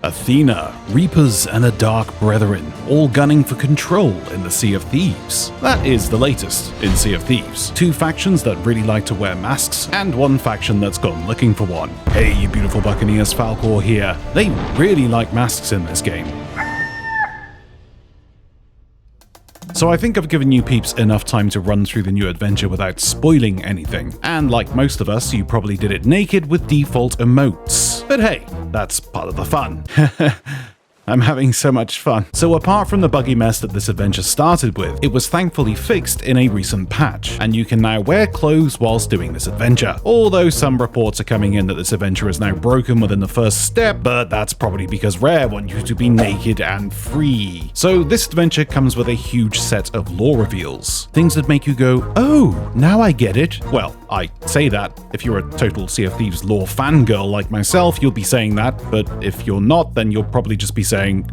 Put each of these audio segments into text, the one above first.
Athena, Reapers, and a Dark Brethren, all gunning for control in the Sea of Thieves. That is the latest in Sea of Thieves. Two factions that really like to wear masks, and one faction that's gone looking for one. Hey you beautiful buccaneers, Falcore here. They really like masks in this game. So I think I've given you peeps enough time to run through the new adventure without spoiling anything, and like most of us, you probably did it naked with default emotes. But hey, that's part of the fun. I'm having so much fun. So apart from the buggy mess that this adventure started with, it was thankfully fixed in a recent patch, and you can now wear clothes whilst doing this adventure. Although some reports are coming in that this adventure is now broken within the first step, but that's probably because Rare want you to be naked and free. So this adventure comes with a huge set of lore reveals. Things that make you go, oh, now I get it. Well, I say that. If you're a total Sea of Thieves lore fangirl like myself, you'll be saying that, but if you're not, then you'll probably just be saying,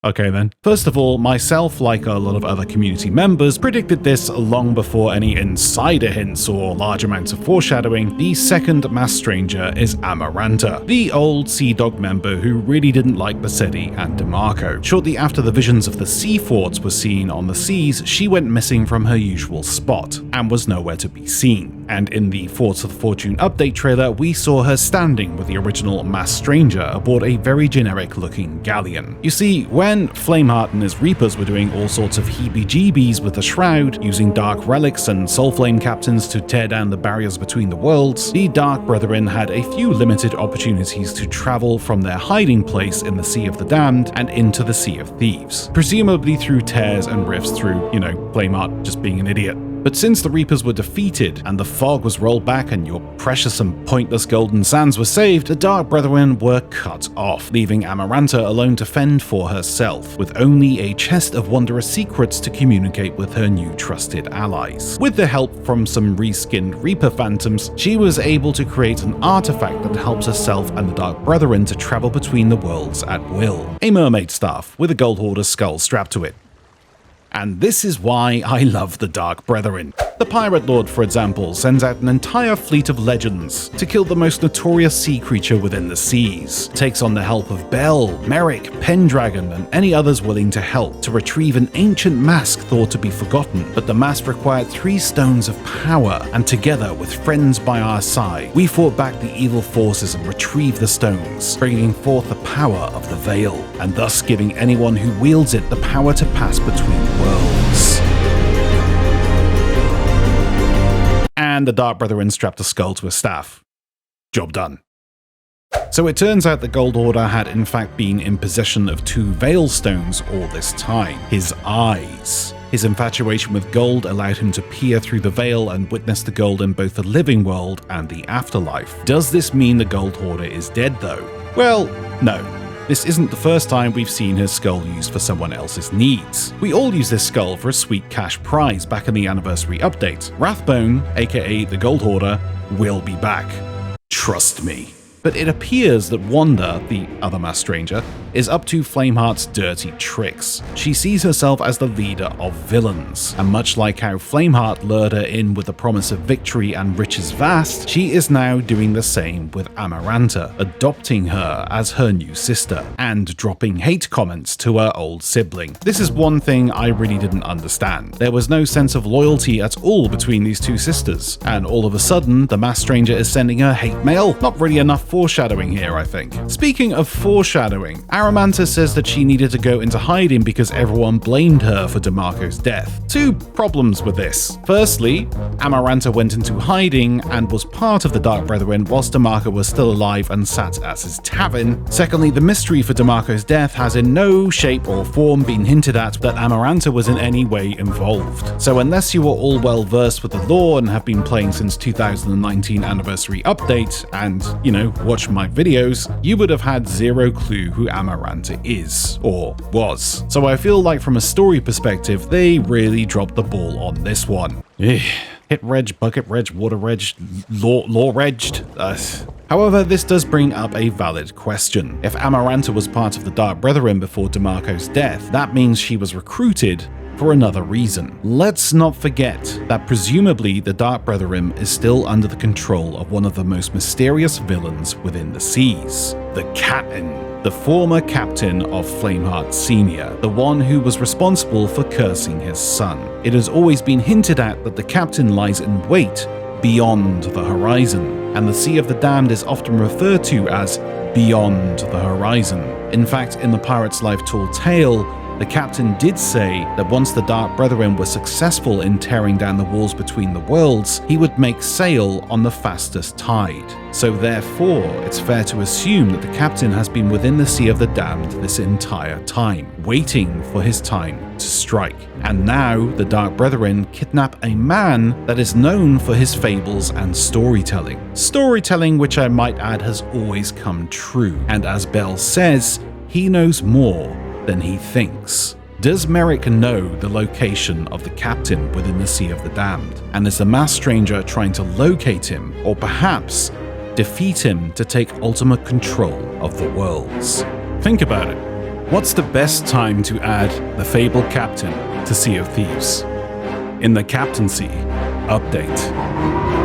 okay then. First of all, myself, like a lot of other community members, predicted this long before any insider hints or large amounts of foreshadowing. The second mass stranger is Amaranta, the old Sea Dog member who really didn't like Bassetti and DeMarco. Shortly after the visions of the sea forts were seen on the seas, she went missing from her usual spot and was nowhere to be seen. And in the Forts of Fortune update trailer, we saw her standing with the original mass stranger aboard a very generic looking galleon. You see, when Flameheart and his Reapers were doing all sorts of heebie-jeebies with the Shroud, using dark relics and Soulflame captains to tear down the barriers between the worlds, the Dark Brethren had a few limited opportunities to travel from their hiding place in the Sea of the Damned and into the Sea of Thieves, presumably through tears and rifts through, Flameheart just being an idiot. But since the Reapers were defeated and the fog was rolled back and your precious and pointless golden sands were saved, the Dark Brethren were cut off, leaving Amaranta alone to fend for herself, with only a chest of wondrous secrets to communicate with her new trusted allies. With the help from some reskinned Reaper phantoms, she was able to create an artifact that helps herself and the Dark Brethren to travel between the worlds at will. A mermaid staff with a Gold Hoarder's skull strapped to it. And this is why I love the Dark Brethren. The Pirate Lord, for example, sends out an entire fleet of legends to kill the most notorious sea creature within the seas, takes on the help of Bell, Merrick, Pendragon, and any others willing to help to retrieve an ancient mask thought to be forgotten, but the mask required 3 stones of power, and together with friends by our side, we fought back the evil forces and retrieved the stones, bringing forth the power of the Veil, and thus giving anyone who wields it the power to pass between worlds. And the Dark Brethren strapped a skull to a staff. Job done. So it turns out the Gold Hoarder had in fact been in possession of 2 Veil stones all this time. His eyes. His infatuation with gold allowed him to peer through the veil and witness the gold in both the living world and the afterlife. Does this mean the Gold Hoarder is dead though? Well, no. This isn't the first time we've seen his skull used for someone else's needs. We all use this skull for a sweet cash prize back in the anniversary update. Rathbone, aka the Gold Hoarder, will be back. Trust me. But it appears that Wanda, the other mass stranger, is up to Flameheart's dirty tricks. She sees herself as the leader of villains, and much like how Flameheart lured her in with the promise of victory and riches vast, she is now doing the same with Amaranta, adopting her as her new sister, and dropping hate comments to her old sibling. This is one thing I really didn't understand. There was no sense of loyalty at all between these two sisters, and all of a sudden, the mass stranger is sending her hate mail? Not really enough foreshadowing here, I think. Speaking of foreshadowing, Aramanta says that she needed to go into hiding because everyone blamed her for DeMarco's death. 2 problems with this. Firstly, Amaranta went into hiding and was part of the Dark Brethren whilst DeMarco was still alive and sat at his tavern. Secondly, the mystery for DeMarco's death has in no shape or form been hinted at that Amaranta was in any way involved. So unless you are all well versed with the lore and have been playing since 2019 anniversary update and, watch my videos, you would have had 0 clue who Amaranta is, or was. So I feel like from a story perspective, they really dropped the ball on this one. Hit reg, bucket reg, water reg, law regged. However, this does bring up a valid question. If Amaranta was part of the Dark Brethren before DeMarco's death, that means she was recruited for another reason. Let's not forget that presumably the Dark Brethren is still under the control of one of the most mysterious villains within the seas, the Captain. the former captain of Flameheart Sr., the one who was responsible for cursing his son. It has always been hinted at that the captain lies in wait beyond the horizon, and the Sea of the Damned is often referred to as Beyond the Horizon. In fact, in the Pirate's Life Tall Tale, the captain did say that once the Dark Brethren were successful in tearing down the walls between the worlds, he would make sail on the fastest tide. So therefore, it's fair to assume that the captain has been within the Sea of the Damned this entire time, waiting for his time to strike. And now, the Dark Brethren kidnap a man that is known for his fables and storytelling. Storytelling which I might add has always come true, and as Bell says, he knows more than he thinks. Does Merrick know the location of the captain within the Sea of the Damned? And is the masked stranger trying to locate him, or perhaps defeat him to take ultimate control of the worlds? Think about it. What's the best time to add the fabled captain to Sea of Thieves? In the Captaincy Update.